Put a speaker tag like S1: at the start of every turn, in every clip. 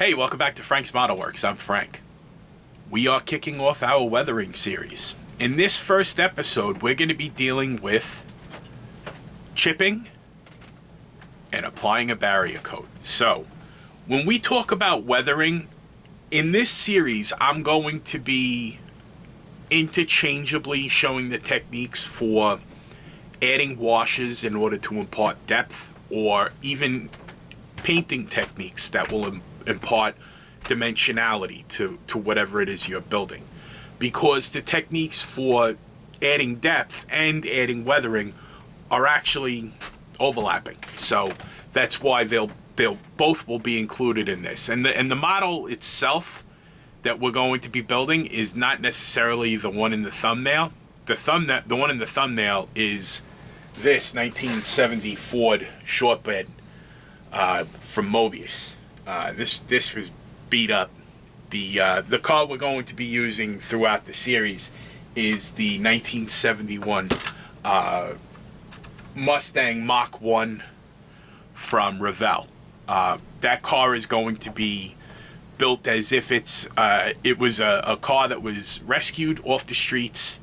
S1: Hey, welcome back to Frank's Model Works. I'm Frank. We are kicking off our weathering series. In this first episode, we're going to be dealing with chipping and applying a barrier coat. So, when we talk about weathering, in this series, I'm going to be interchangeably showing the techniques for adding washes in order to impart depth, or even painting techniques that will impart dimensionality to whatever it is you're building. Because the techniques for adding depth and adding weathering are actually overlapping. So that's why they'll both will be included in this. And the model itself that we're going to be building is not necessarily the one in the thumbnail. The one in the thumbnail is this 1970 Ford short bed from Mobius. This was beat up. The car we're going to be using throughout the series is the 1971 Mustang Mach 1 from Revell. That car is going to be built as if it was a car that was rescued off the streets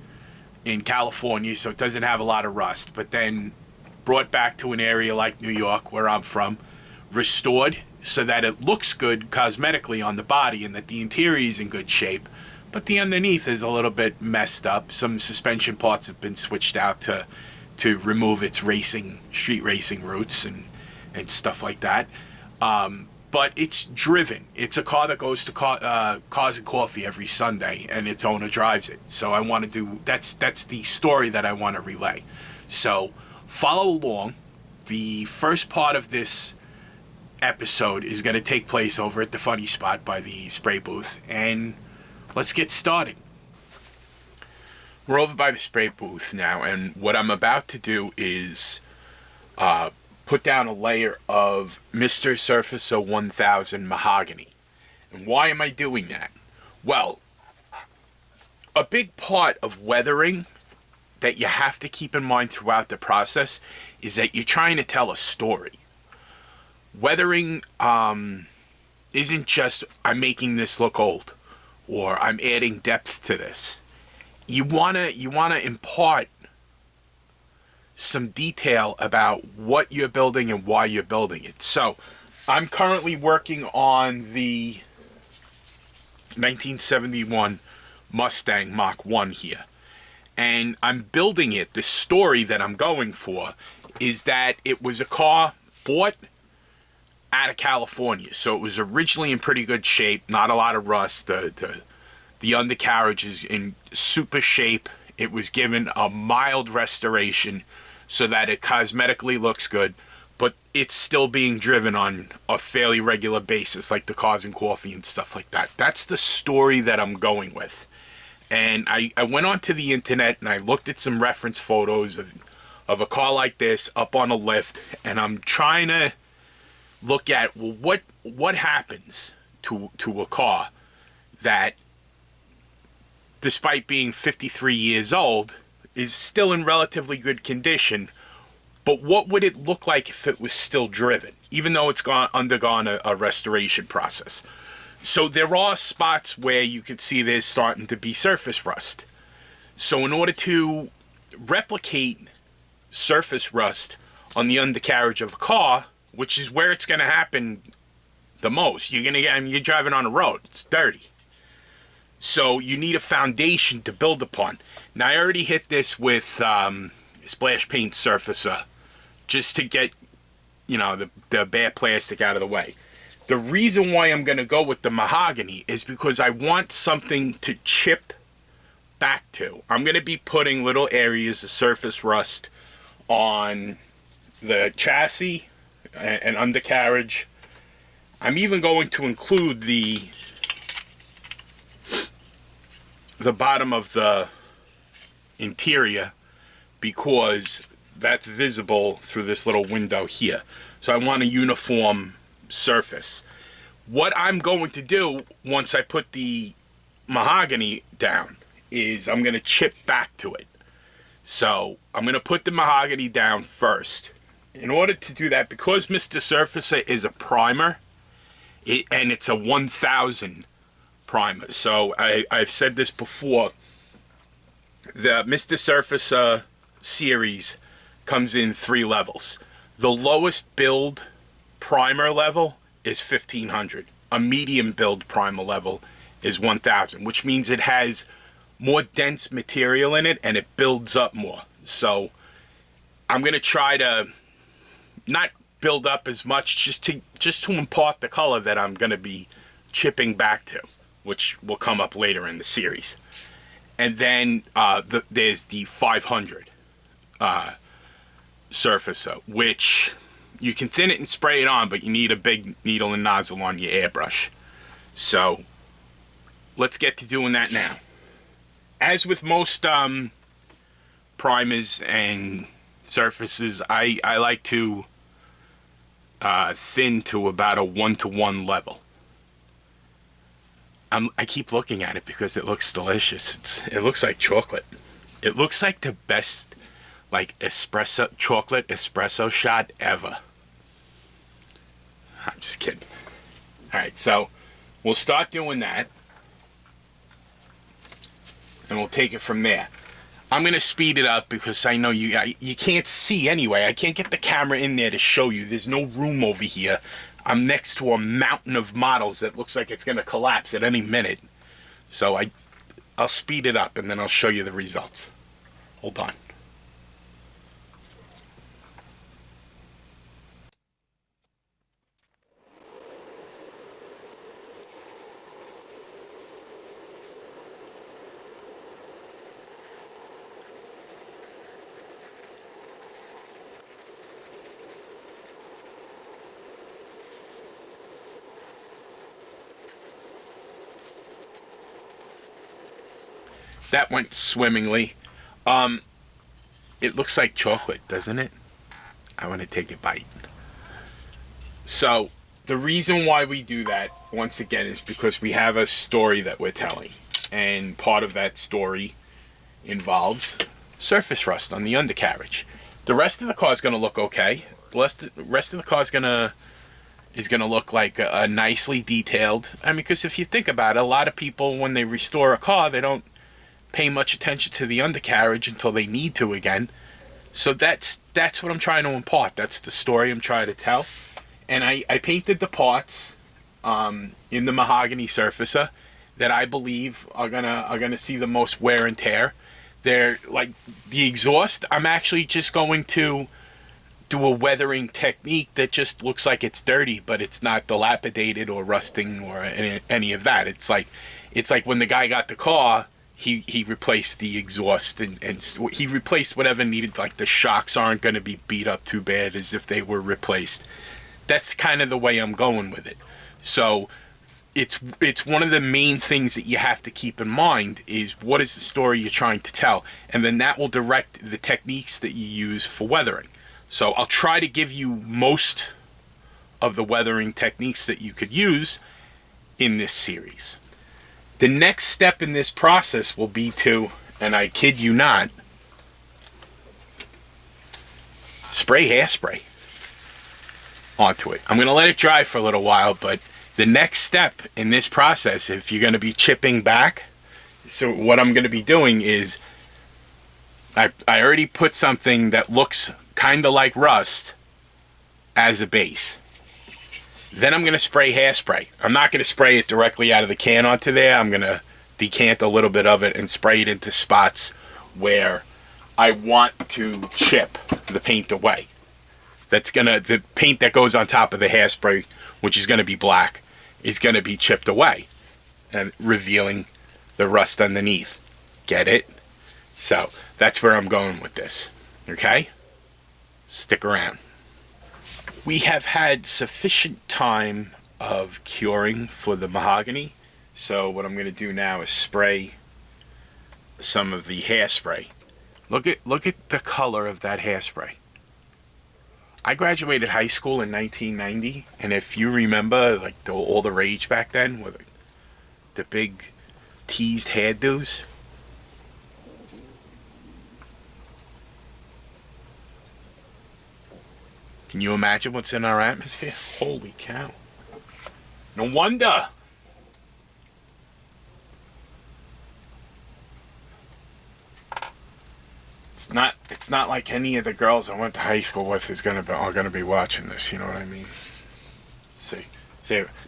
S1: in California, so it doesn't have a lot of rust, but then brought back to an area like New York, where I'm from, restored so that it looks good cosmetically on the body and that the interior is in good shape, but the underneath is a little bit messed up. Some suspension parts have been switched out to remove its street racing roots and stuff like that. But it's driven. It's a car that goes to Cars and Coffee every Sunday, and its owner drives it. So I want to do, that's the story that I want to relay. So follow along. The first part of this episode is going to take place over at the Funny Spot by the spray booth, and let's get started. We're over by the spray booth now, and what I'm about to do is put down a layer of Mr. Surfacer 1000 mahogany. And why am I doing that? Well, a big part of weathering that you have to keep in mind throughout the process is that you're trying to tell a story. Weathering isn't just, I'm making this look old, or I'm adding depth to this. You wanna impart some detail about what you're building and why you're building it. So I'm currently working on the 1971 Mustang Mach 1 here, and I'm building it. The story that I'm going for is that it was a car bought out of California, so it was originally in pretty good shape, not a lot of rust. The undercarriage is in super shape. It was given a mild restoration so that it cosmetically looks good, but it's still being driven on a fairly regular basis, like the Cars and Coffee and stuff like that. That's the story that I'm going with. And I went onto the internet and I looked at some reference photos of a car like this up on a lift, and I'm trying to look at, well, what happens to a car that, despite being 53 years old, is still in relatively good condition, but what would it look like if it was still driven, even though it's undergone a restoration process? So there are spots where you can see there's starting to be surface rust. So in order to replicate surface rust on the undercarriage of a car, which is where it's going to happen the most, you're driving on a road, it's dirty. So you need a foundation to build upon. Now I already hit this with splash paint surfacer just to get, the bad plastic out of the way. The reason why I'm going to go with the mahogany is because I want something to chip back to. I'm going to be putting little areas of surface rust on the chassis and undercarriage. I'm even going to include the bottom of the interior, because that's visible through this little window here. So I want a uniform surface. What I'm going to do once I put the mahogany down is I'm going to chip back to it. So I'm going to put the mahogany down first. In order to do that, because Mr. Surfacer is a primer, And it's a 1000 primer. So I've said this before. The Mr. Surface series comes in 3 levels. The lowest build primer level is 1500. A medium build primer level is 1000, which means it has more dense material in it and it builds up more. So I'm going to try to not build up as much, just to impart the color that I'm going to be chipping back to, which will come up later in the series. And then there's the 500 surfacer, which you can thin it and spray it on, but you need a big needle and nozzle on your airbrush. So let's get to doing that now. As with most primers and surfaces, I like to thin to about a 1-to-1 level. I keep looking at it because it looks delicious. It looks like chocolate. It looks like the best, like, chocolate espresso shot ever. I'm just kidding. Alright, so we'll start doing that. And we'll take it from there. I'm going to speed it up because I know you can't see anyway. I can't get the camera in there to show you. There's no room over here. I'm next to a mountain of models that looks like it's going to collapse at any minute. So I'll speed it up and then I'll show you the results. Hold on. That went swimmingly. It looks like chocolate, doesn't it? I want to take a bite. So, the reason why we do that, once again, is because we have a story that we're telling. And part of that story involves surface rust on the undercarriage. The rest of the car is going to look okay. The rest of the car is going to look like a nicely detailed. I mean, because if you think about it, a lot of people, when they restore a car, they don't pay much attention to the undercarriage until they need to again. So that's what I'm trying to impart. That's the story I'm trying to tell. And I painted the parts in the mahogany surfacer that I believe are gonna see the most wear and tear. They're like the exhaust. I'm actually just going to do a weathering technique that just looks like it's dirty, but it's not dilapidated or rusting or any of that. It's like when the guy got the car. He replaced the exhaust and he replaced whatever needed. Like the shocks aren't going to be beat up too bad as if they were replaced. That's kind of the way I'm going with it. So it's one of the main things that you have to keep in mind is what is the story you're trying to tell, and then that will direct the techniques that you use for weathering. So I'll try to give you most of the weathering techniques that you could use in this series. The next step in this process will be to, and I kid you not, spray hairspray onto it. I'm going to let it dry for a little while, but the next step in this process, if you're going to be chipping back, so what I'm going to be doing is, I already put something that looks kind of like rust as a base. Then I'm going to spray hairspray. I'm not going to spray it directly out of the can onto there. I'm going to decant a little bit of it and spray it into spots where I want to chip the paint away. The paint that goes on top of the hairspray, which is going to be black, is going to be chipped away and revealing the rust underneath. Get it? So that's where I'm going with this. Okay? Stick around. We have had sufficient time of curing for the mahogany, so what I'm going to do now is spray some of the hairspray. Look at the color of that hairspray. I graduated high school in 1990, and if you remember, like all the rage back then with the big teased hairdos. Can you imagine what's in our atmosphere? Holy cow. No wonder. It's not like any of the girls I went to high school with are gonna be watching this, you know what I mean? See,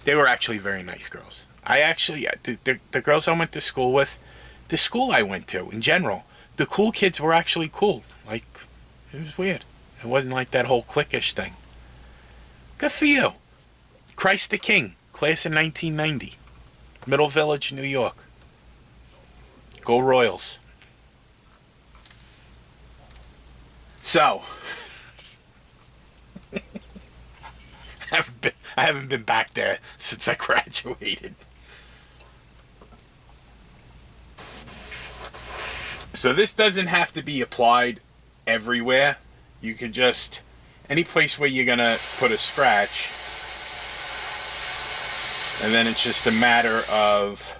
S1: they were actually very nice girls. The girls I went to school with, the school I went to in general, the cool kids were actually cool. Like, it was weird. It wasn't like that whole cliquish thing. Good for you. Christ the King, class of 1990. Middle Village, New York. Go Royals. So, I haven't been back there since I graduated. So this doesn't have to be applied everywhere. You could just, any place where you're gonna put a scratch, and then it's just a matter of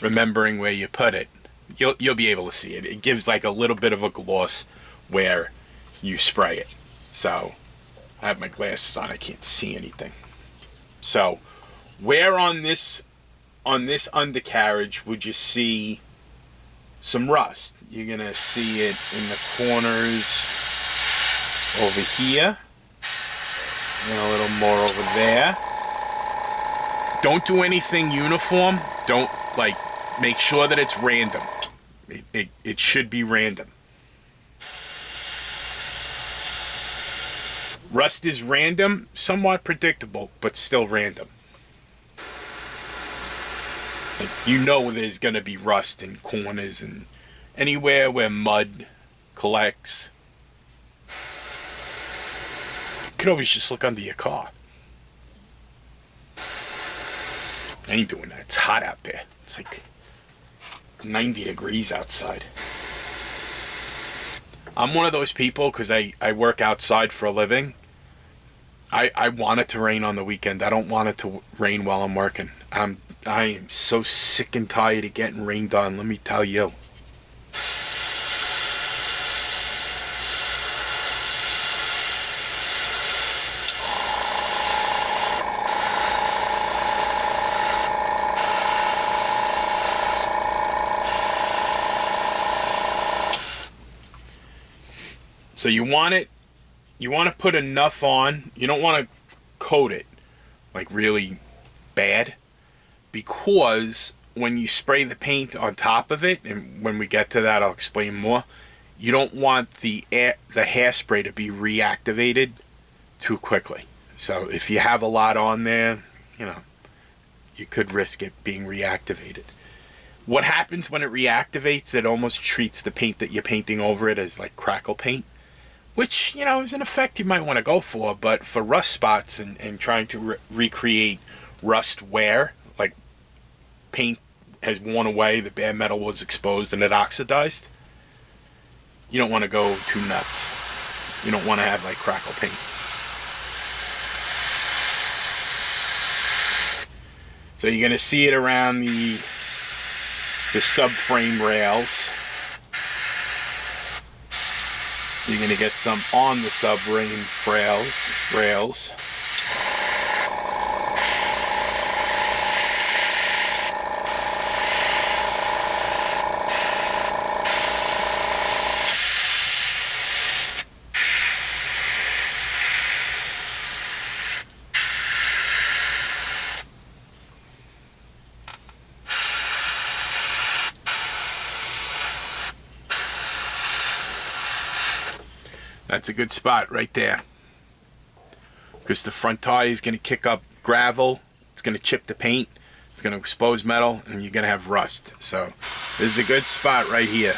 S1: remembering where you put it. You'll be able to see it. It gives like a little bit of a gloss where you spray it. So I have my glasses on, I can't see anything. So where on this undercarriage would you see some rust? You're gonna see it in the corners over here, and a little more over there. Don't do anything uniform. Don't, like, make sure that it's random. It should be random. Rust is random, somewhat predictable, but still random. Like, you know there's going to be rust in corners and anywhere where mud collects. You could always just look under your car. I ain't doing that. It's hot out there. It's like 90 degrees outside. I'm one of those people, because I work outside for a living. I want it to rain on the weekend. I don't want it to rain while I'm working. I am so sick and tired of getting rained on, let me tell you. So you want to put enough on. You don't want to coat it like really bad, because when you spray the paint on top of it, and when we get to that I'll explain more, you don't want the hairspray to be reactivated too quickly. So if you have a lot on there, you could risk it being reactivated. What happens when it reactivates, it almost treats the paint that you're painting over it as like crackle paint, which, is an effect you might want to go for, but for rust spots and trying to recreate rust wear, like paint has worn away, the bare metal was exposed and it oxidized, you don't want to go too nuts. You don't want to have like crackle paint. So you're going to see it around the subframe rails. You're going to get some on the subframe rails. That's a good spot right there, because the front tire is going to kick up gravel, it's going to chip the paint, it's going to expose metal, and you're going to have rust. So this is a good spot right here.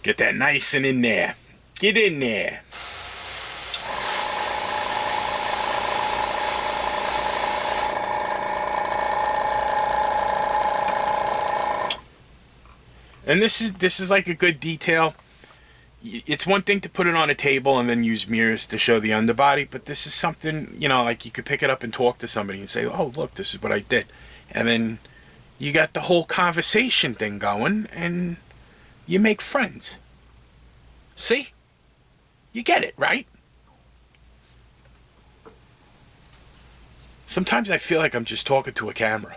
S1: Get that nice and in there. Get in there. And this is like a good detail. It's one thing to put it on a table and then use mirrors to show the underbody, but this is something, like you could pick it up and talk to somebody and say, oh, look, this is what I did. And then you got the whole conversation thing going, and you make friends. See? You get it, right? Sometimes I feel like I'm just talking to a camera.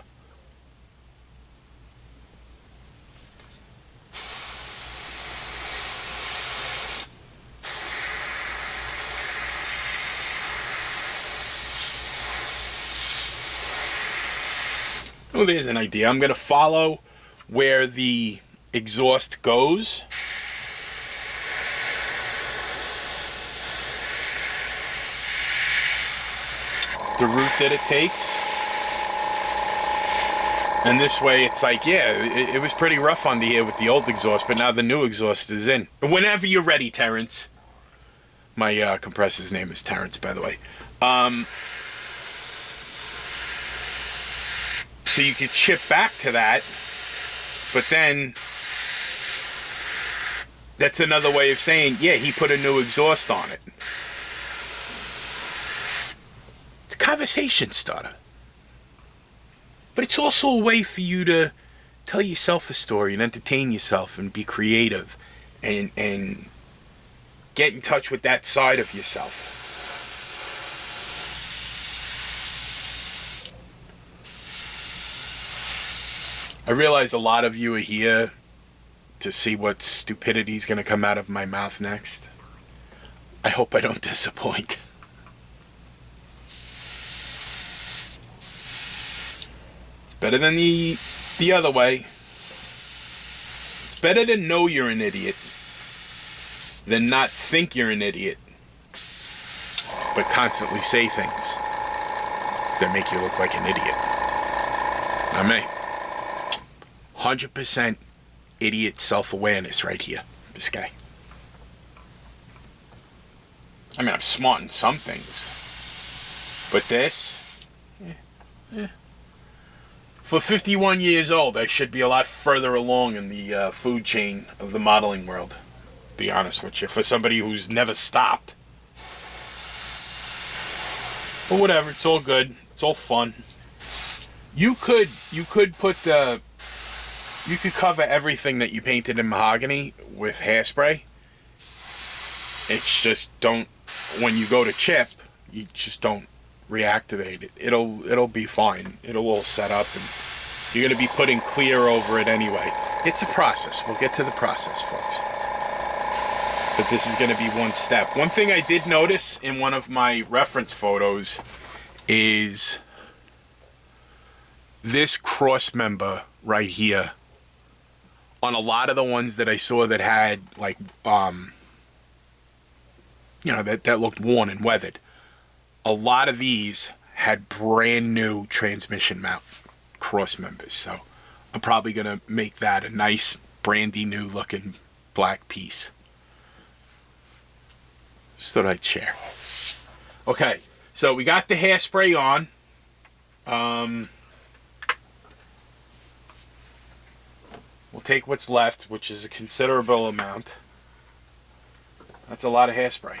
S1: Oh, there's an idea. I'm going to follow where the exhaust goes. The route that it takes. And this way it's like, yeah, it was pretty rough on the air with the old exhaust, but now the new exhaust is in. Whenever you're ready, Terrence. My compressor's name is Terrence, by the way. So you could chip back to that, but then that's another way of saying, yeah, he put a new exhaust on it. It's a conversation starter. But it's also a way for you to tell yourself a story and entertain yourself and be creative and get in touch with that side of yourself. I realize a lot of you are here to see what stupidity is going to come out of my mouth next. I hope I don't disappoint. It's better than the other way. It's better to know you're an idiot than not think you're an idiot, but constantly say things that make you look like an idiot. Not me. 100% idiot self-awareness right here. This guy. I mean, I'm smart in some things. But this... For 51 years old, I should be a lot further along in the food chain of the modeling world. To be honest with you. For somebody who's never stopped. But whatever, it's all good. It's all fun. You could put the... You could cover everything that you painted in mahogany with hairspray. It's just don't, when you go to chip, you just don't reactivate it. It'll be fine. It'll all set up and you're going to be putting clear over it anyway. It's a process. We'll get to the process, folks. But this is going to be one step. One thing I did notice in one of my reference photos is this cross member right here. On a lot of the ones that I saw that had, like, that looked worn and weathered, a lot of these had brand new transmission mount cross members. So I'm probably going to make that a nice brandy new looking black piece. Just thought I'd share. Okay, so we got the hairspray on. We'll take what's left, which is a considerable amount. That's a lot of hairspray.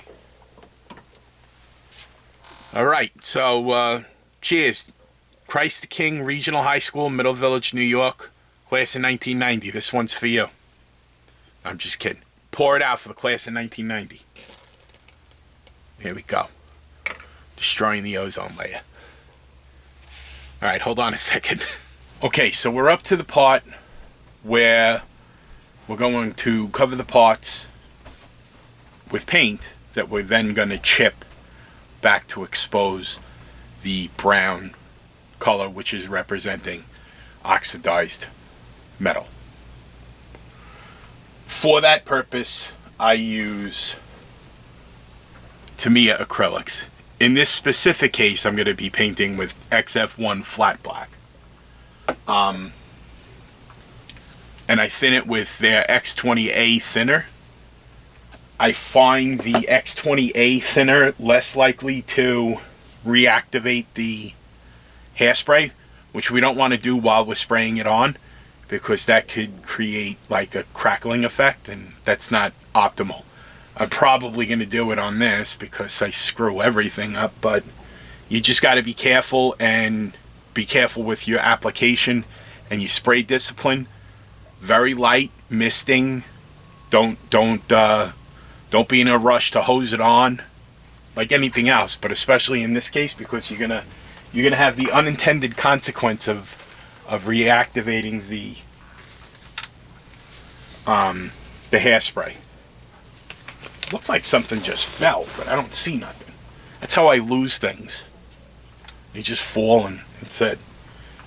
S1: All right, so cheers. Christ the King Regional High School, Middle Village, New York. Class of 1990. This one's for you. I'm just kidding. Pour it out for the class of 1990. Here we go. Destroying the ozone layer. All right, hold on a second. Okay, so we're up to the part where we're going to cover the parts with paint that we're then going to chip back to expose the brown color, which is representing oxidized metal. For that purpose, I use Tamiya acrylics. In this specific case, I'm going to be painting with XF1 flat black. And I thin it with their X20A thinner. I find the X20A thinner less likely to reactivate the hairspray, which we don't want to do while we're spraying it on, because that could create like a crackling effect, and that's not optimal. I'm probably going to do it on this because I screw everything up, but you just got to be careful, and be careful with your application and your spray discipline. Very light, misting. Don't be in a rush to hose it on like anything else, but especially in this case, because you're gonna you're going to have the unintended consequence of reactivating the hairspray. Looks like something just fell, but I don't see nothing. That's how I lose things. They just fall and that's it.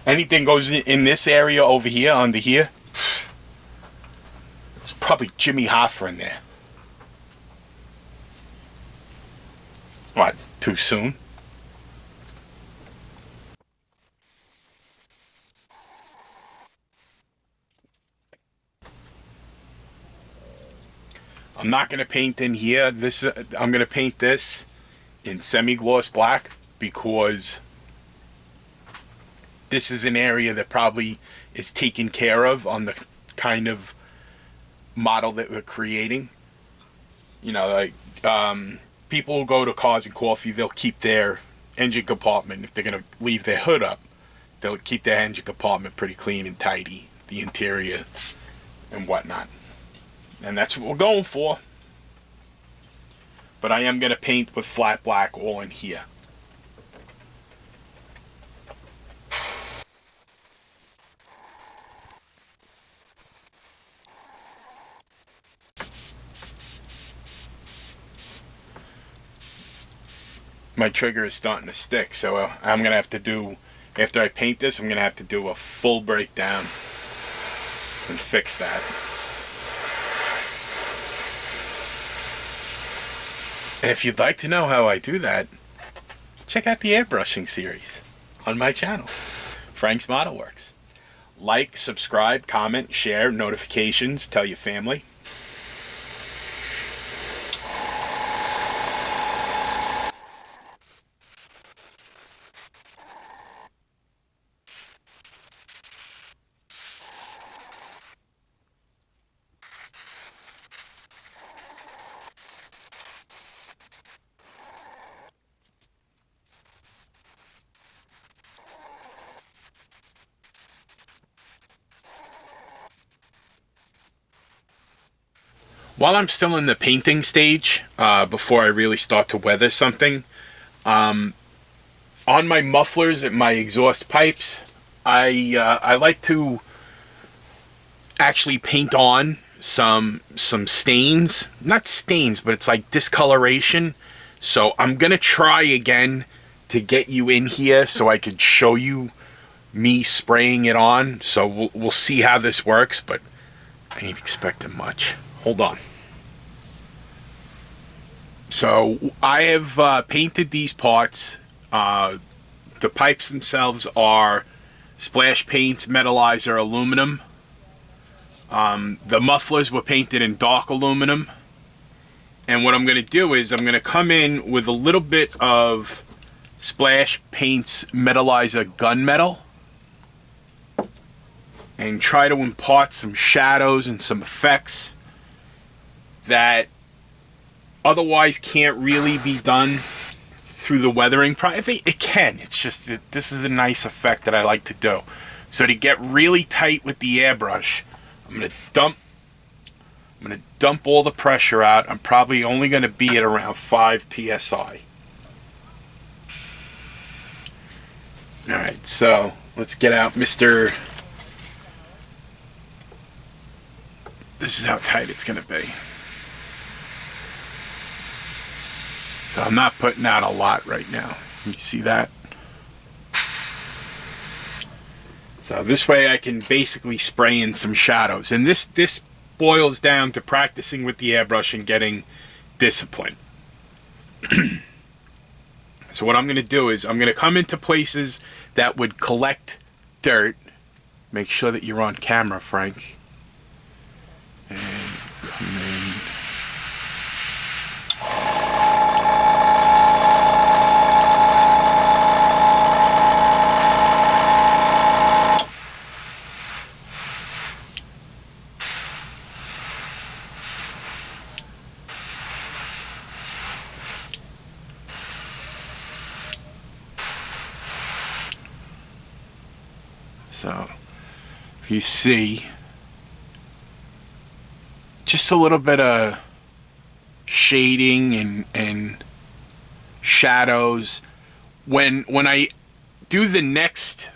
S1: Anything goes in this area over here, under here, it's probably Jimmy Hoffa in there. What, too soon? I'm not going to paint in here. I'm going to paint this in semi-gloss black because this is an area that probably is taken care of on the kind of model that we're creating. You know, like people who go to Cars and Coffee, they'll keep their engine compartment, if they're going to leave their hood up, they'll keep their engine compartment pretty clean and tidy, the interior and whatnot. And that's what we're going for. But I am going to paint with flat black all in here. My trigger is starting to stick, so I'm going to have to do, after I paint this, I'm going to have to do a full breakdown and fix that. And if you'd like to know how I do that, check out the airbrushing series on my channel, Frank's Model Works. Like, subscribe, comment, share, notifications, tell your family. While I'm still in the painting stage, before I really start to weather something, on my mufflers and my exhaust pipes, I like to actually paint on some stains. Not stains, but it's like discoloration. So I'm going to try again to get you in here so I could show you me spraying it on. So we'll see how this works, but I ain't expecting much. Hold on. So I have painted these parts. The pipes themselves are splash paints, metallizer, aluminum. The mufflers were painted in dark aluminum. And what I'm going to do is I'm going to come in with a little bit of splash paints metallizer gunmetal and try to impart some shadows and some effects that otherwise can't really be done through the weathering process. It can. It's just this is a nice effect that I like to do. So to get really tight with the airbrush, I'm gonna dump all the pressure out. I'm probably only gonna be at around 5 psi. All right, so let's get out Mr. This is how tight it's gonna be. So I'm not putting out a lot right now. You see that? So this way I can basically spray in some shadows. And this boils down to practicing with the airbrush and getting discipline. So what I'm going to do is I'm going to come into places that would collect dirt. Make sure that you're on camera, Frank. And come in. So, if you see, just a little bit of shading and shadows. When I do the next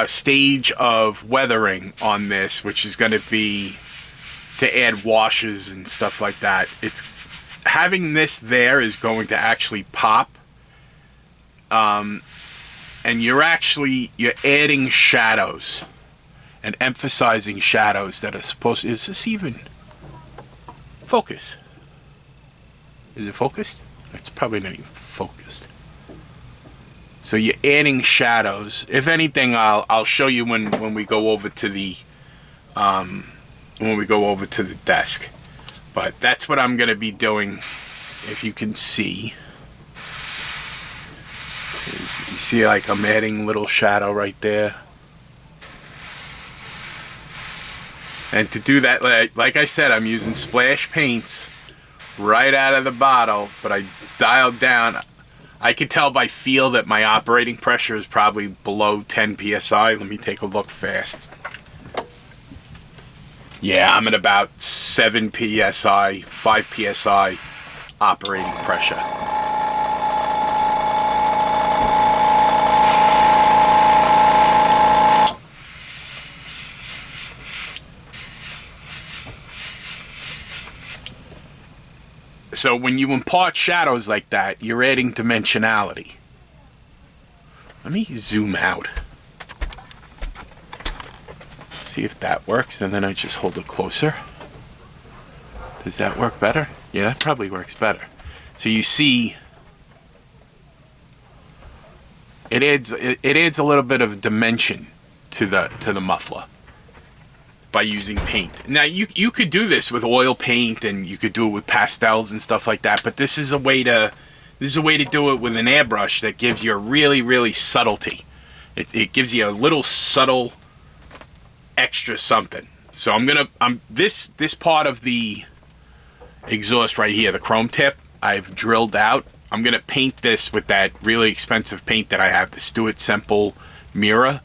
S1: stage of weathering on this, which is going to be to add washes and stuff like that, it's having this there is going to actually pop. And you're adding shadows and emphasizing shadows that are supposed to, is this even focus? Is it focused? It's probably not even focused. So you're adding shadows. If anything, I'll show you when we go over to the desk. But that's what I'm gonna be doing. If you can see, you see, like, I'm adding a little shadow right there. And to do that, like I said, I'm using splash paints right out of the bottle, but I dialed down. I can tell by feel that my operating pressure is probably below 10 psi. Let me take a look fast. Yeah, I'm at about 7 psi, 5 psi operating pressure. So when you impart shadows like that, you're adding dimensionality. Let me zoom out. See if that works, and then I just hold it closer. Does that work better? Yeah, that probably works better. So you see, it adds a little bit of dimension to the muffler by using paint. Now you could do this with oil paint, and you could do it with pastels and stuff like that, but this is a way to do it with an airbrush that gives you a really subtlety. It gives you a little subtle extra something. So this part of the exhaust right here, the chrome tip, I've drilled out. I'm gonna paint this with that really expensive paint that I have, the Stuart Semple Mira.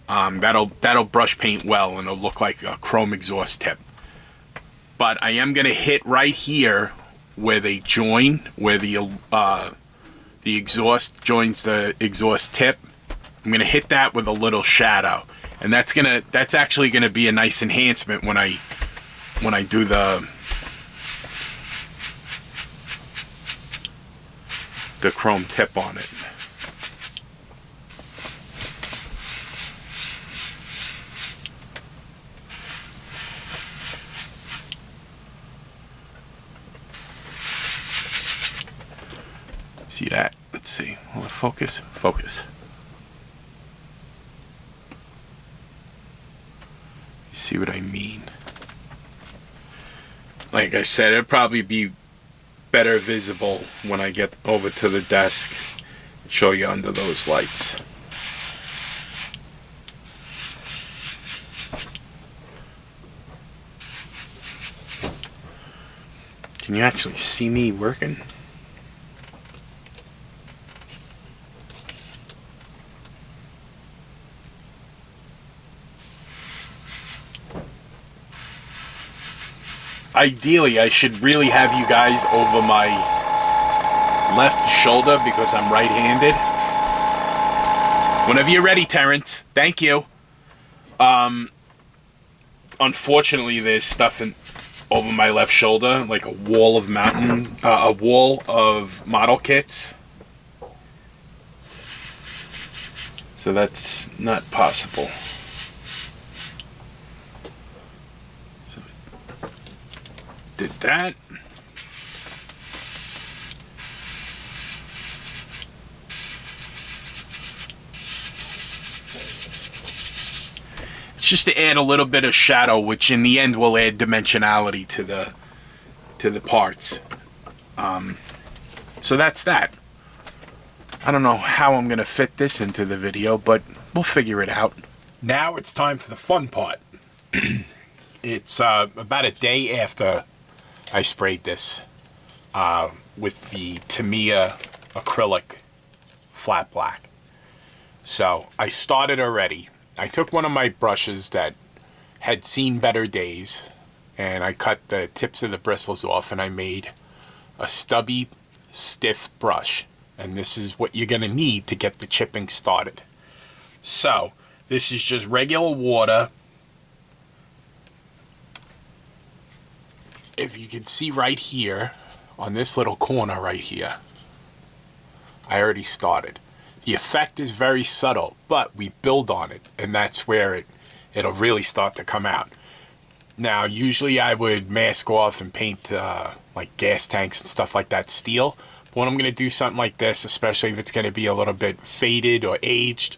S1: That'll brush paint well, and it'll look like a chrome exhaust tip. But I am gonna hit right here where they join, where the exhaust joins the exhaust tip. I'm gonna hit that with a little shadow, and that's actually gonna be a nice enhancement when I do the chrome tip on it. See that? Let's see. Will it focus? Focus. You see what I mean? Like I said, it'll probably be better visible when I get over to the desk and show you under those lights. Can you actually see me working? Ideally, I should really have you guys over my left shoulder because I'm right-handed. Whenever you're ready, Terrence. Thank you. Unfortunately, there's stuff over my left shoulder, like a wall of model kits. So that's not possible. Did that. It's just to add a little bit of shadow, which in the end will add dimensionality to the parts. So that's that. I don't know how I'm gonna fit this into the video, but we'll figure it out. Now it's time for the fun part. It's about a day after I sprayed this with the Tamiya acrylic flat black. So I started already. I took one of my brushes that had seen better days, and I cut the tips of the bristles off, and I made a stubby, stiff brush. And this is what you're gonna need to get the chipping started. So this is just regular water. If you can see right here, on this little corner right here, I already started. The effect is very subtle, but we build on it, and that's where it'll really start to come out. Now, usually I would mask off and paint like gas tanks and stuff like that steel. But when I'm going to do something like this, especially if it's going to be a little bit faded or aged,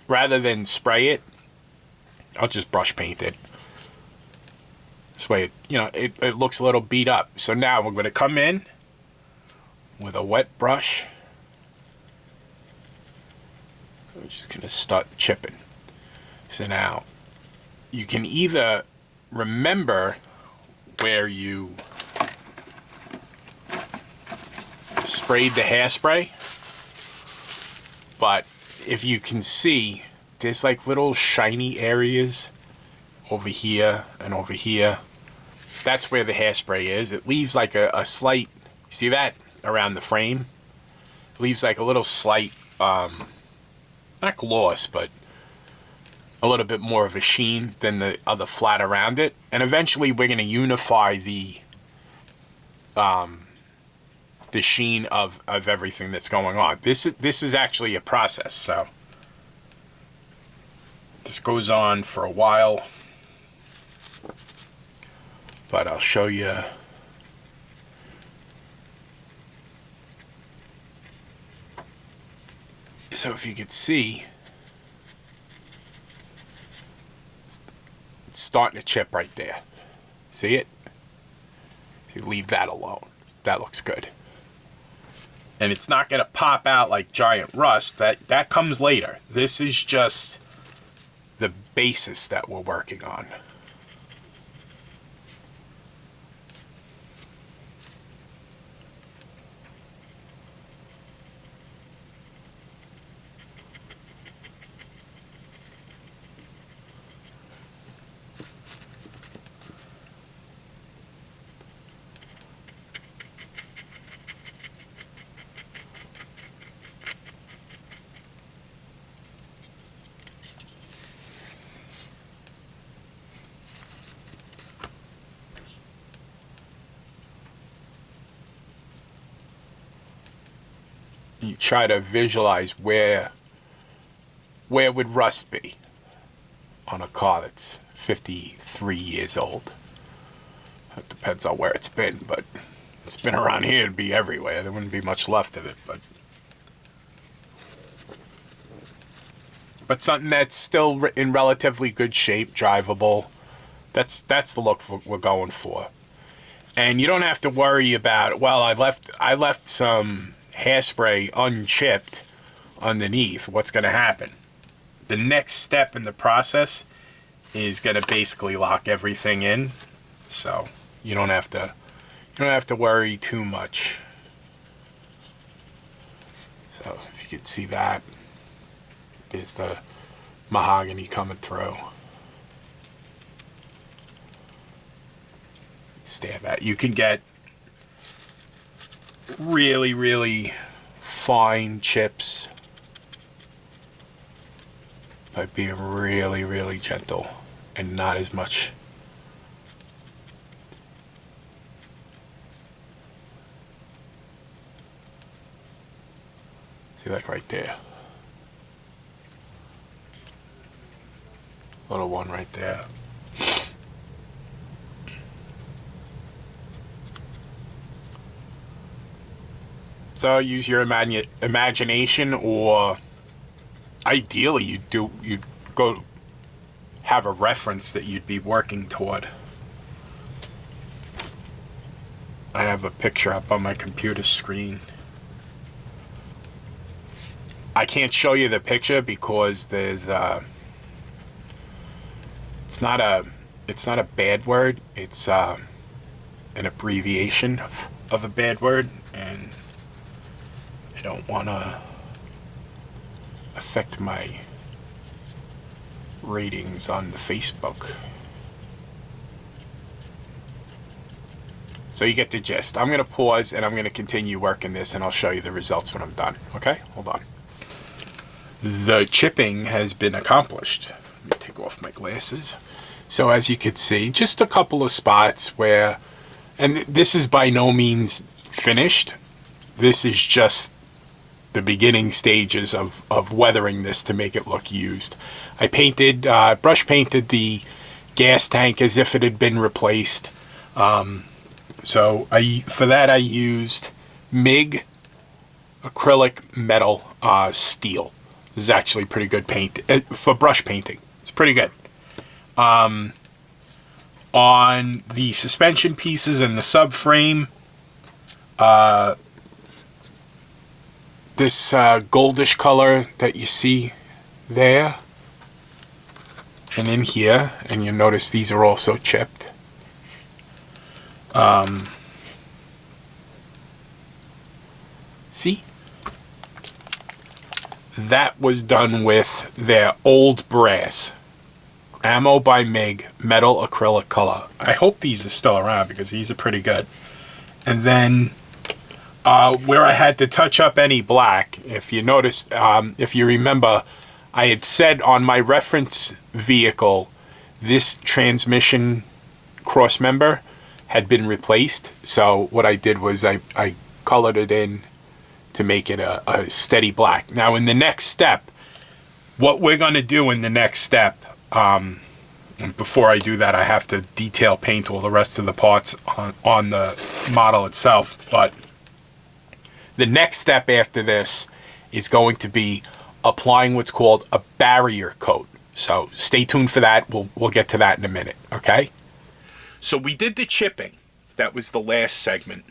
S1: rather than spray it, I'll just brush paint it. This way, it looks a little beat up. So now we're going to come in with a wet brush. We're just going to start chipping. So now, you can either remember where you sprayed the hairspray, but if you can see, there's like little shiny areas over here and over here. That's where the hairspray is. It leaves like a slight, see that around the frame? It leaves like a little slight, not gloss, but a little bit more of a sheen than the other flat around it. And eventually we're going to unify the sheen of everything that's going on. This is actually a process, so this goes on for a while. But I'll show you. So if you could see, it's starting to chip right there. See it? So leave that alone. That looks good. And it's not going to pop out like giant rust. That comes later. This is just the basis that we're working on. You try to visualize where would rust be on a car that's 53 years old. It depends on where it's been, but if it's been around here, it'd be everywhere. There wouldn't be much left of it, but something that's still in relatively good shape, drivable. That's the look we're going for. And you don't have to worry about, well, I left some hairspray unchipped underneath. What's going to happen? The next step in the process is going to basically lock everything in, so you don't have to worry too much. So if you can see that, is the mahogany coming through. Stab at. You can get really fine chips by being really gentle and not as much. See, like right there, little one right there. So use your imagination, or ideally you'd go have a reference that you'd be working toward. I have a picture up on my computer screen. I can't show you the picture because there's it's not a bad word. It's an abbreviation of a bad word, and I don't want to affect my ratings on the Facebook. So you get the gist. I'm going to pause and I'm going to continue working this, and I'll show you the results when I'm done. Okay? Hold on. the chipping has been accomplished. Let me take off my glasses. So as you can see, just a couple of spots where, and this is by no means finished. This is just the beginning stages of weathering this to make it look used. I painted, brush painted the gas tank as if it had been replaced. So for that I used MIG acrylic metal steel. This is actually pretty good paint for brush painting. It's pretty good. On the suspension pieces and the subframe, this goldish color that you see there and in here, and you notice these are also chipped. See? That was done with their old brass. Ammo by MIG, metal acrylic color. I hope these are still around because these are pretty good. And then where I had to touch up any black, if you noticed, if you remember, I had said on my reference vehicle, this transmission cross member had been replaced. So what I did was I colored it in to make it a steady black. Now in the next step, what we're going to do in the next step, before I do that, I have to detail paint all the rest of the parts on the model itself. But the next step after this is going to be applying what's called a barrier coat. So stay tuned for that. We'll get to that in a minute, okay? So we did the chipping. That was the last segment,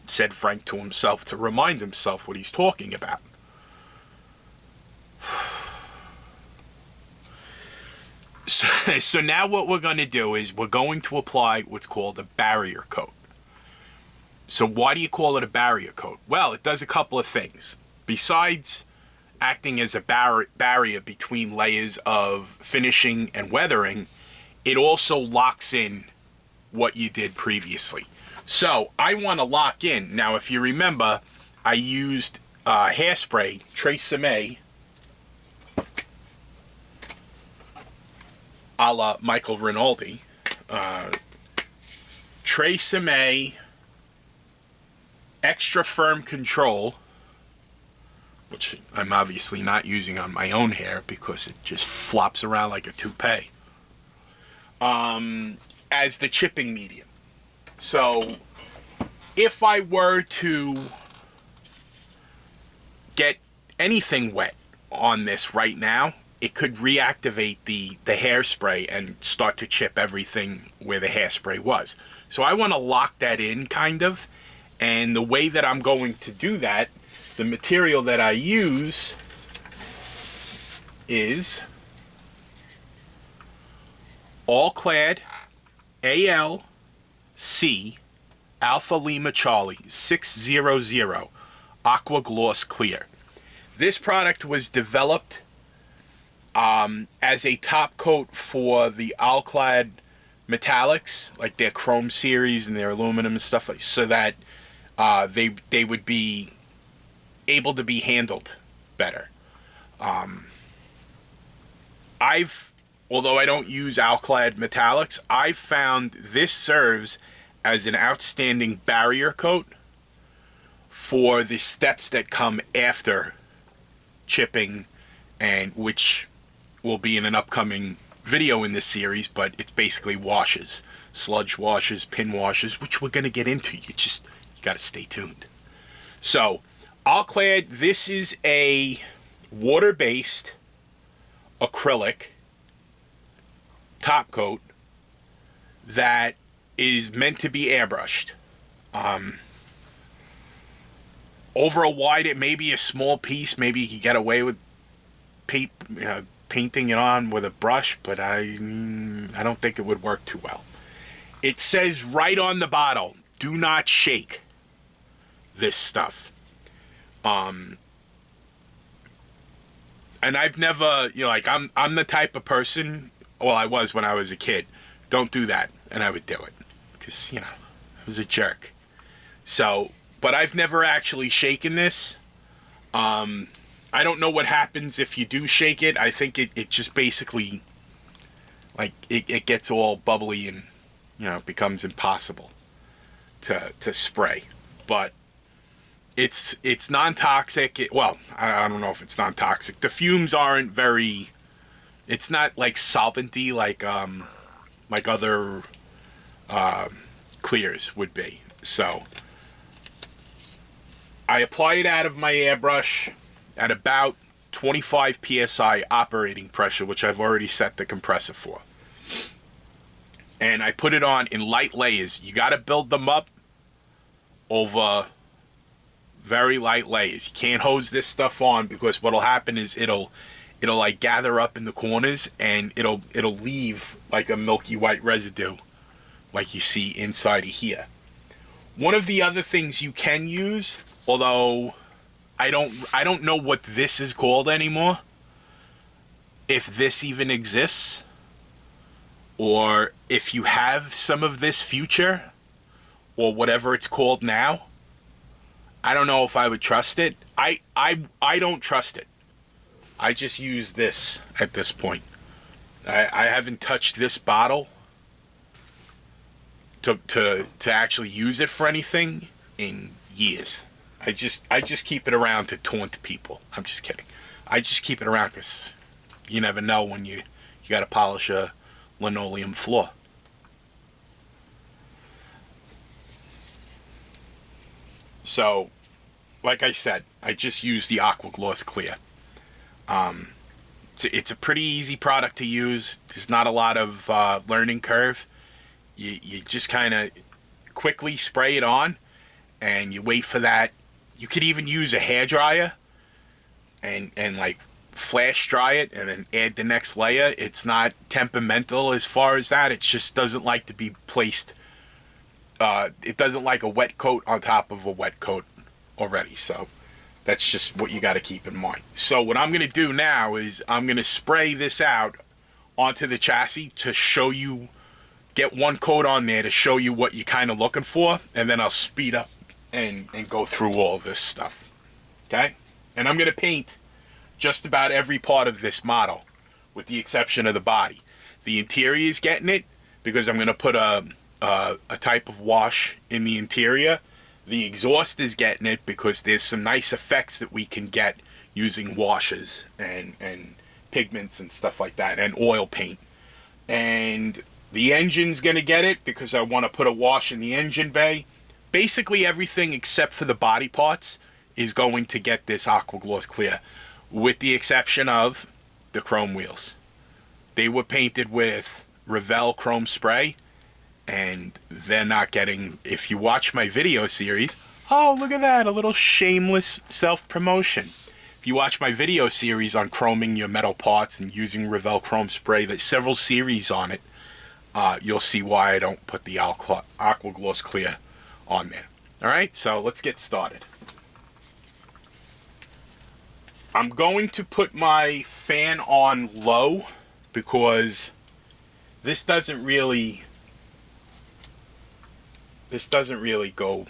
S1: said Frank to himself to remind himself what he's talking about. So now what we're going to do is we're going to apply what's called a barrier coat. So why do you call it a barrier coat? Well, it does a couple of things. Besides acting as a barrier between layers of finishing and weathering, it also locks in what you did previously. So I want to lock in. Now, if you remember, I used hairspray, Tresemme, a la Michael Rinaldi. Tresemme Extra Firm Control, which I'm obviously not using on my own hair because it just flops around like a toupee, as the chipping medium. So if I were to get anything wet on this right now, it could reactivate the hairspray and start to chip everything where the hairspray was. So I want to lock that in, kind of. And the way that I'm going to do that, the material that I use is Alclad ALC Alpha Lima Charlie 600 Aqua Gloss Clear. This product was developed as a top coat for the Alclad metallics, like their chrome series and their aluminum and stuff, like, so that they would be able to be handled better. Although I don't use Alclad metallics, I've found this serves as an outstanding barrier coat for the steps that come after chipping, and which will be in an upcoming video in this series, but it's basically washes, sludge washes, pin washes, which we're going to get into. You got to stay tuned. So Alclad, this is a water-based acrylic top coat that is meant to be airbrushed. Over a wide, it may be a small piece. Maybe you can get away with painting it on with a brush, but I don't think it would work too well. It says right on the bottle, do not shake this stuff. And I've never, like, I'm the type of person, well, I was when I was a kid, don't do that, and I would do it, because, I was a jerk. So, but I've never actually shaken this. I don't know what happens if you do shake it. I think it just basically, like, it gets all bubbly and, you know, becomes impossible to spray. But it's non-toxic. Well, I don't know if it's non-toxic. The fumes aren't very, it's not like solventy like other clears would be. So I apply it out of my airbrush at about 25 psi operating pressure, which I've already set the compressor for. And I put it on in light layers. You got to build them up over very light layers. You can't hose this stuff on, because what'll happen is it'll like gather up in the corners, and it'll leave like a milky white residue like you see inside of here. One of the other things you can use, although I don't know what this is called anymore, if this even exists, or if you have some of this future or whatever it's called now. I don't know if I would trust it. I don't trust it. I just use this at this point. I haven't touched this bottle to actually use it for anything in years. I just keep it around to taunt people. I'm just kidding. I just keep it around because you never know when you got to polish a linoleum floor. So, like I said, I just use the Aqua Gloss Clear. It's a pretty easy product to use. There's not a lot of learning curve. You just kind of quickly spray it on, and you wait for that. You could even use a hairdryer and like flash dry it and then add the next layer. It's not temperamental as far as that. It just doesn't like to be placed. It doesn't like a wet coat on top of a wet coat already. So that's just what you got to keep in mind. So what I'm going to do now is I'm going to spray this out onto the chassis to show you, get one coat on there to show you what you're kind of looking for, and then I'll speed up and go through all this stuff. Okay? And I'm going to paint just about every part of this model with the exception of the body. The interior is getting it because I'm going to put a type of wash in the interior. The exhaust is getting it because there's some nice effects that we can get using washes and pigments and stuff like that, and oil paint. And the engine's going to get it because I want to put a wash in the engine bay. Basically everything except for the body parts is going to get this Aqua Gloss Clear, with the exception of the chrome wheels. They were painted with Revell chrome spray, and they're not getting, if you watch my video series, oh, look at that, a little shameless self-promotion. If you watch my video series on chroming your metal parts and using Revell chrome spray, there's several series on it, you'll see why I don't put the Aqua Gloss Clear on there. Alright, so let's get started. I'm going to put my fan on low because this doesn't really go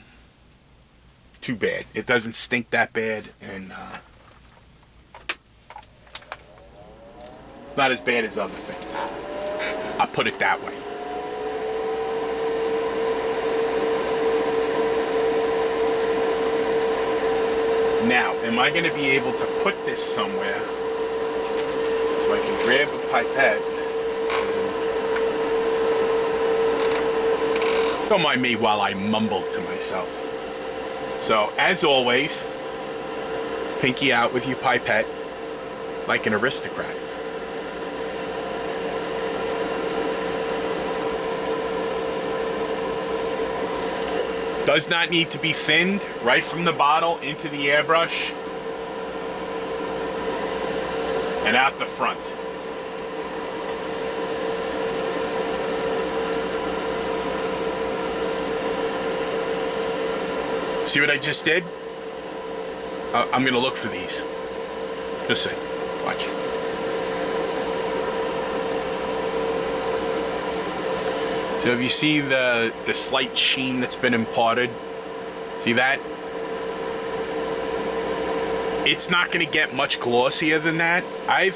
S1: too bad. It doesn't stink that bad, and it's not as bad as other things. I'll put it that way. Now, am I going to be able to put this somewhere so I can grab a pipette? Don't mind me while I mumble to myself. So, as always, pinky out with your pipette like an aristocrat. Does not need to be thinned, right from the bottle into the airbrush and out the front. See what I just did? I'm going to look for these. Just say, watch. So if you see the slight sheen that's been imparted, see that? it's not going to get much glossier than that. I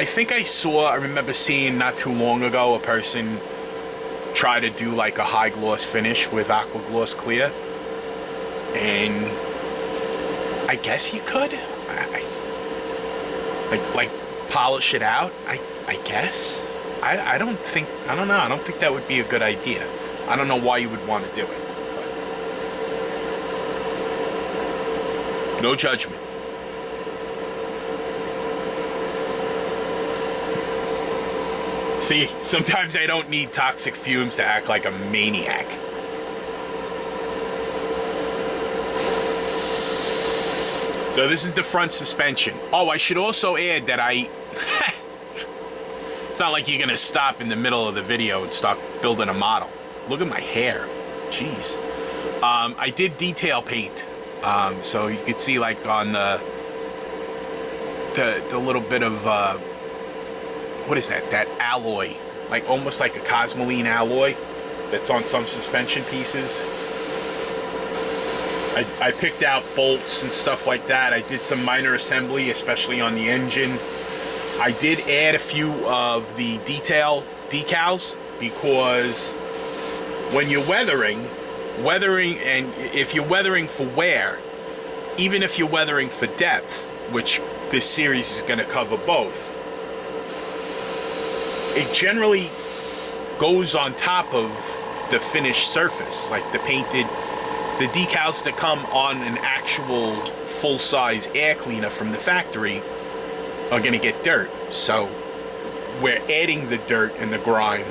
S1: think I remember seeing not too long ago a person try to do like a high gloss finish with Aqua Gloss Clear, and I guess you could like polish it out. I guess I don't know. I don't think that would be a good idea. I don't know why you would want to do it. But no judgment. See, sometimes I don't need toxic fumes to act like a maniac. So this is the front suspension. Oh, I should also add that it's not like you're gonna stop in the middle of the video and start building a model. Look at my hair. Jeez. I did detail paint. So you could see like on the little bit of what is that? That alloy, like almost like a Cosmoline alloy that's on some suspension pieces. I picked out bolts and stuff like that. I did some minor assembly, especially on the engine. I did add a few of the decals because when you're weathering, and if you're weathering for wear, even if you're weathering for depth, which this series is going to cover both, it generally goes on top of the finished surface, like the decals that come on an actual full-size air cleaner from the factory are going to get dirt. So we're adding the dirt and the grime.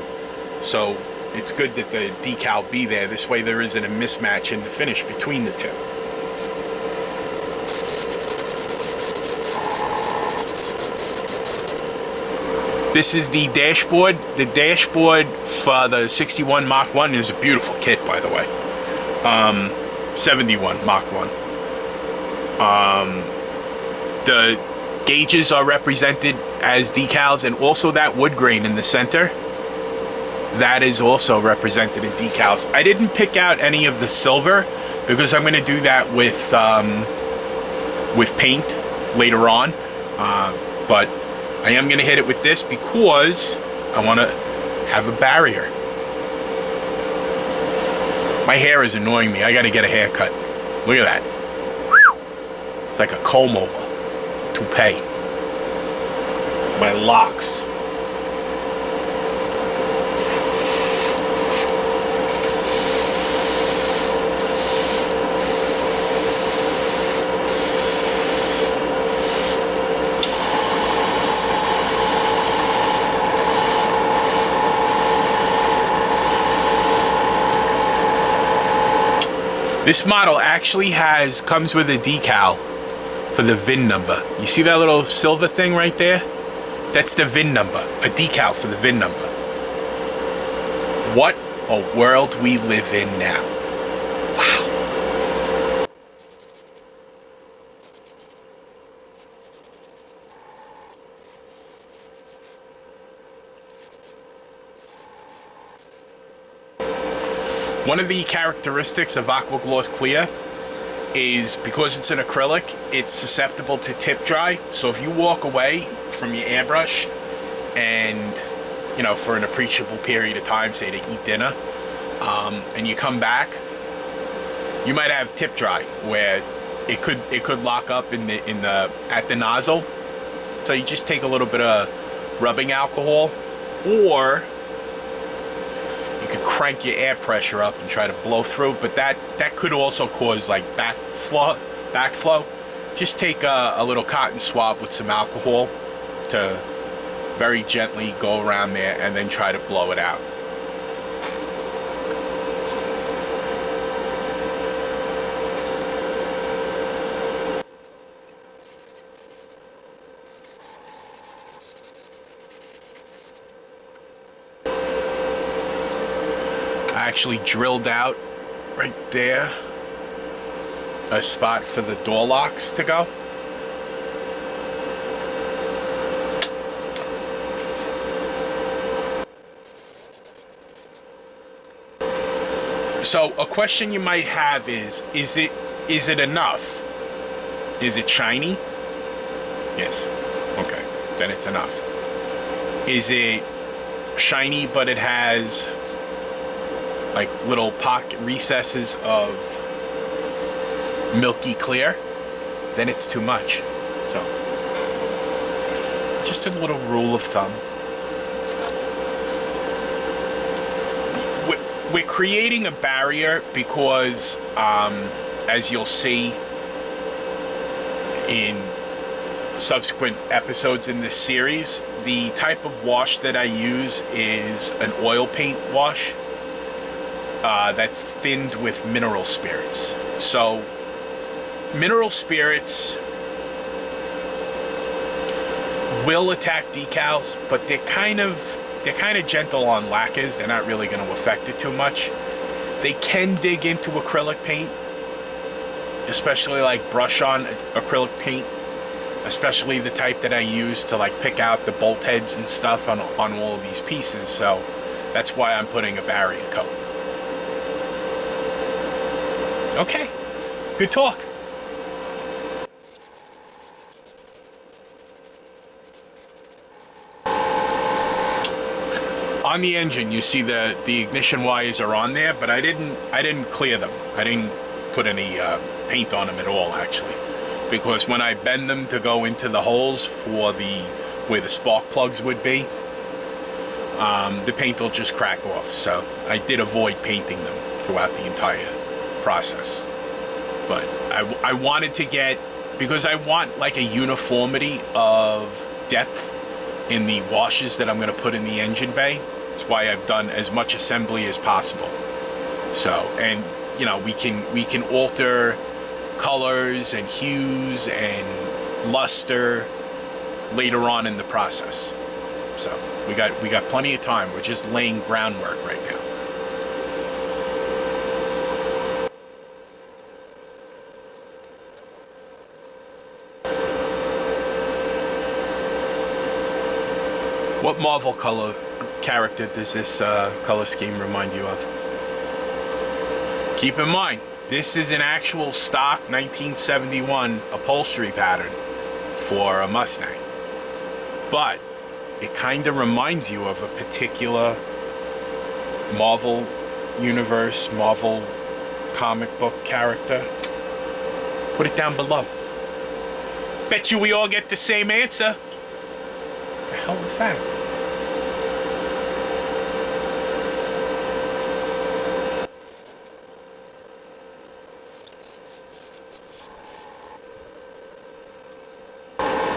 S1: So it's good that the decal be there. This way there isn't a mismatch in the finish between the two. This is the dashboard. The dashboard for the 61 Mach 1 is a beautiful kit, by the way. 71 Mach 1. The gauges are represented as decals, and also that wood grain in the center, that is also represented in decals. I didn't pick out any of the silver because I'm going to do that with paint later on, but I am going to hit it with this because I want to have a barrier. My hair is annoying me. I got to get a haircut. Look at that. It's like a comb over. Toupee. My locks. This model actually comes with a decal for the VIN number. You see that little silver thing right there? That's the VIN number, a decal for the VIN number. What a world we live in now. Wow. One of the characteristics of Aqua Gloss Clear is because it's an acrylic, it's susceptible to tip dry. So if you walk away from your airbrush and, you know, for an appreciable period of time, say to eat dinner, and you come back, you might have tip dry where it could lock up at the nozzle. So you just take a little bit of rubbing alcohol, or you could crank your air pressure up and try to blow through, but that could also cause like backflow. Just take a little cotton swab with some alcohol to very gently go around there and then try to blow it out. Actually drilled out right there a spot for the door locks to go. So a question you might have is it enough? Is it shiny? Yes. Okay, then it's enough. Is it shiny but it has like little pocket recesses of milky clear? Then it's too much. So, just a little rule of thumb. We're creating a barrier because, as you'll see in subsequent episodes in this series, the type of wash that I use is an oil paint wash that's thinned with mineral spirits. So mineral spirits will attack decals, but they're kind of gentle on lacquers. They're not really going to affect it too much. They can dig into acrylic paint, especially like brush on acrylic paint, especially the type that I use to like pick out the bolt heads and stuff on all of these pieces. So that's why I'm putting a barrier coat. Okay, good talk. On the engine, you see the ignition wires are on there, but I didn't clear them. I didn't put any paint on them at all, actually, because when I bend them to go into the holes for where the spark plugs would be, the paint will just crack off. So I did avoid painting them throughout the entire process. But I wanted to get, because I want like a uniformity of depth in the washes that I'm going to put in the engine bay. That's why I've done as much assembly as possible. So, and you know, we can alter colors and hues and luster later on in the process. So we got plenty of time. We're just laying groundwork right now. What Marvel color character does this color scheme remind you of? Keep in mind, this is an actual stock 1971 upholstery pattern for a Mustang. But it kind of reminds you of a particular Marvel universe, Marvel comic book character. Put it down below. Bet you we all get the same answer. What the hell was that?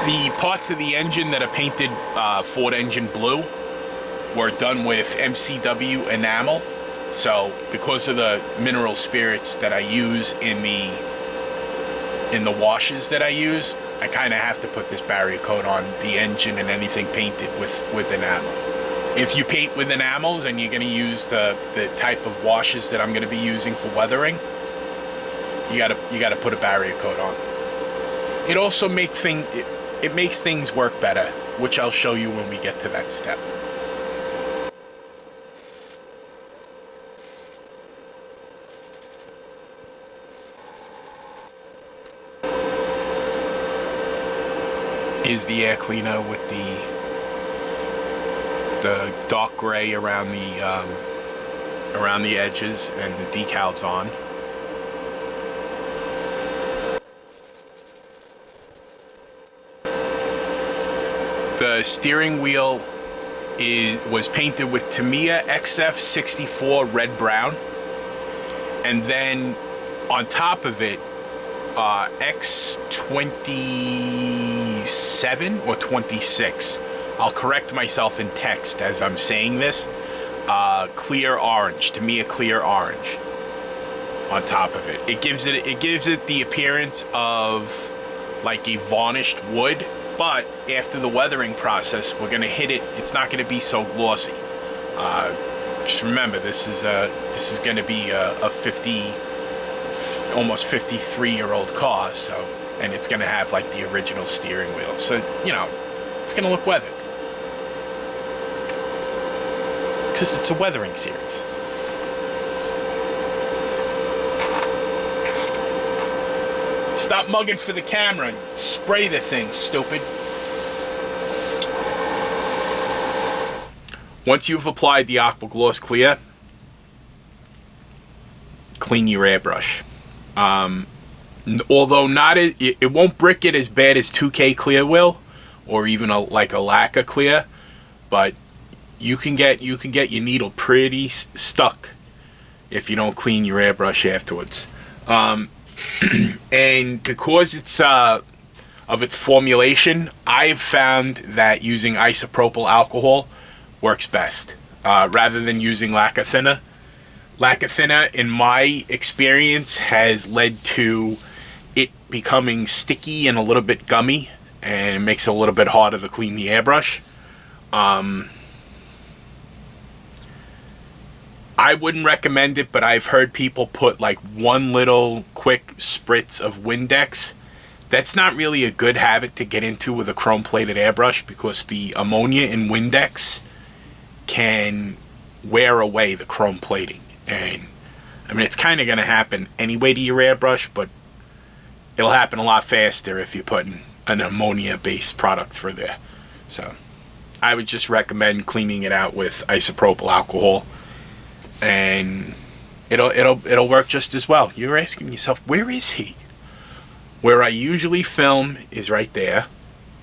S1: The parts of the engine that are painted Ford engine blue were done with MCW enamel. So because of the mineral spirits that I use in the washes that I use, I kind of have to put this barrier coat on the engine and anything painted with enamel. If you paint with enamels and you're going to use the type of washes that I'm going to be using for weathering, you got to put a barrier coat on. It also makes things work better, which I'll show you when we get to that step. Is the air cleaner with the dark gray around the edges and the decals on. The steering wheel was painted with Tamiya XF64 red brown, and then on top of it X27 or 26. I'll correct myself in text as I'm saying this. Clear orange, Tamiya clear orange on top of it. It gives it the appearance of like a varnished wood. But after the weathering process, we're going to hit it. It's not going to be so glossy. Just remember, this is going to be a almost 53-year-old car. So, and it's going to have like the original steering wheel. So, you know, it's going to look weathered because it's a weathering series. Stop mugging for the camera. Spray the thing, stupid. Once you've applied the Aqua Gloss Clear, clean your airbrush. Although it won't brick it as bad as 2K Clear will, or even like a Lacquer Clear, but you can get your needle pretty stuck if you don't clean your airbrush afterwards. And because it's of its formulation, I've found that using isopropyl alcohol works best rather than using lacquer thinner. Lacquer thinner, in my experience, has led to it becoming sticky and a little bit gummy, and it makes it a little bit harder to clean the airbrush. I wouldn't recommend it, but I've heard people put like one little quick spritz of Windex. That's not really a good habit to get into with a chrome-plated airbrush, because the ammonia in Windex can wear away the chrome plating. And I mean, it's kind of going to happen anyway to your airbrush, but it'll happen a lot faster if you're putting an ammonia-based product through there. So I would just recommend cleaning it out with isopropyl alcohol, and it'll work just as well. You're asking yourself, where is he? Where I usually film is right there,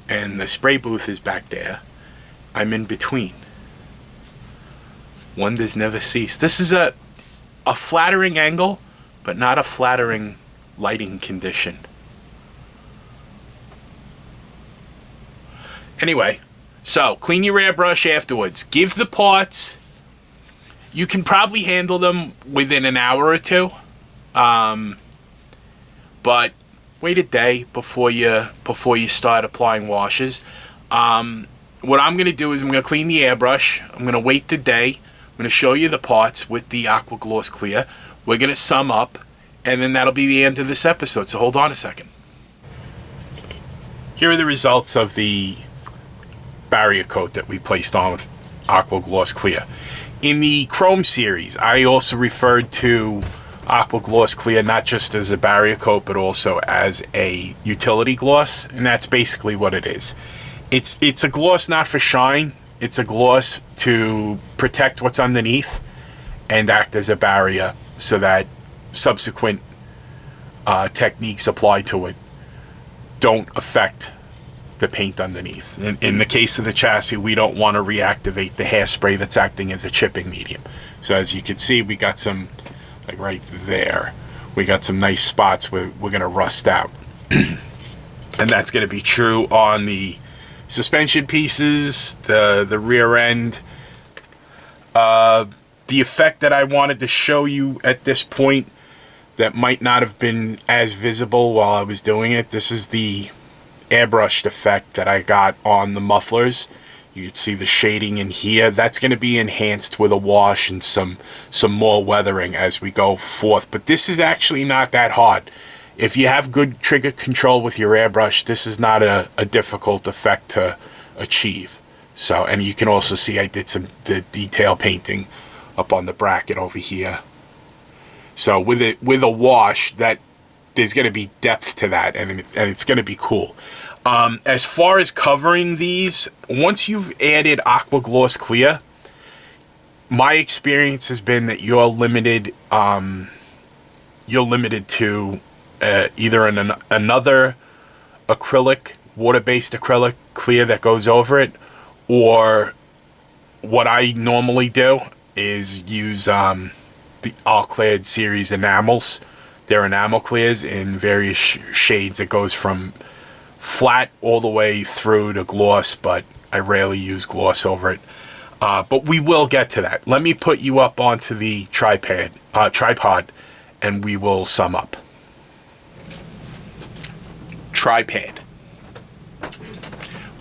S1: and the spray booth is back there. I'm in between. Wonders never cease. This is a flattering angle, but not a flattering lighting condition. Anyway, so clean your airbrush afterwards. Give the parts. You can probably handle them within an hour or two, but wait a day before you start applying washes. What I'm going to do is I'm going to clean the airbrush. I'm going to wait the day. I'm going to show you the parts with the Aqua Gloss Clear. We're going to sum up, and then that'll be the end of this episode. So hold on a second. Here are the results of the barrier coat that we placed on with Aqua Gloss Clear. In the Chrome series, I also referred to Aqua Gloss Clear not just as a barrier coat, but also as a utility gloss, and that's basically what it is. It's a gloss not for shine. It's a gloss to protect what's underneath and act as a barrier so that subsequent techniques applied to it don't affect the paint underneath. In the case of the chassis, we don't want to reactivate the hairspray that's acting as a chipping medium. So as you can see, we got some, like right there, we got some nice spots where we're going to rust out. And that's going to be true on the suspension pieces, the rear end. The effect that I wanted to show you at this point that might not have been as visible while I was doing it, this is the airbrushed effect that I got on the mufflers. You can see the shading in here. That's going to be enhanced with a wash and some more weathering as we go forth. But this is actually not that hard. If you have good trigger control with your airbrush, this is not a difficult effect to achieve. So, and you can also see I did the detail painting up on the bracket over here. So with a wash, that there's going to be depth to that, and it's going to be cool. As far as covering these, once you've added Aqua Gloss Clear, my experience has been that you're limited to either another acrylic, water-based acrylic clear that goes over it, or what I normally do is use the Alclad series enamels. They're enamel clears in various shades. It goes from flat all the way through to gloss, but I rarely use gloss over it. But we will get to that. Let me put you up onto the tripod, and we will sum up. Tripod.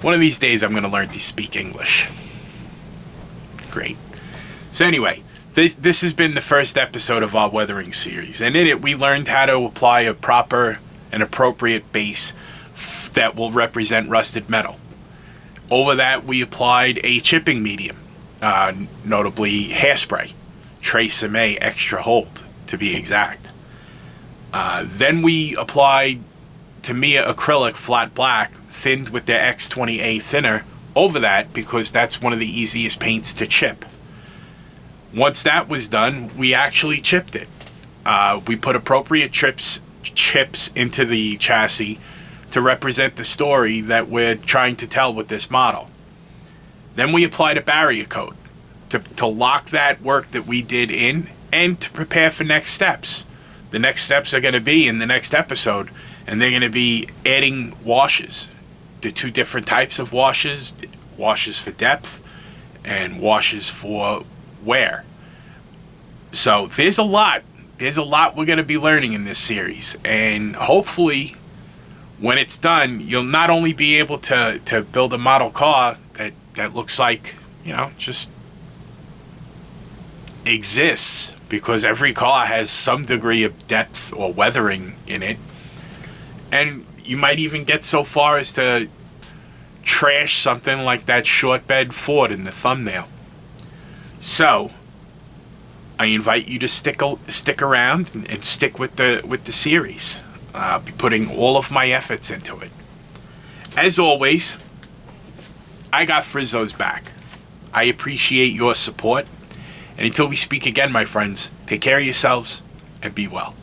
S1: One of these days I'm going to learn to speak English. Great. So anyway, this has been the first episode of our weathering series, and in it we learned how to apply a proper and appropriate base that will represent rusted metal. Over that, we applied a chipping medium, notably hairspray, Tresemme Extra Hold to be exact. Then we applied Tamiya acrylic flat black thinned with their X20A thinner over that, because that's one of the easiest paints to chip. Once that was done, we actually chipped it. We put appropriate chips into the chassis to represent the story that we're trying to tell with this model. Then we applied a barrier coat to lock that work that we did in, and to prepare for next steps. The next steps are going to be in the next episode, and they're going to be adding washes. The two different types of washes for depth and washes for wear. So there's a lot we're going to be learning in this series, and hopefully when it's done, you'll not only be able to build a model car that looks like, just exists, because every car has some degree of depth or weathering in it, and you might even get so far as to trash something like that short bed Ford in the thumbnail. So I invite you to stick around and stick with the series. I'll be putting all of my efforts into it. As always, I got Frizzo's back. I appreciate your support. And until we speak again, my friends, take care of yourselves and be well.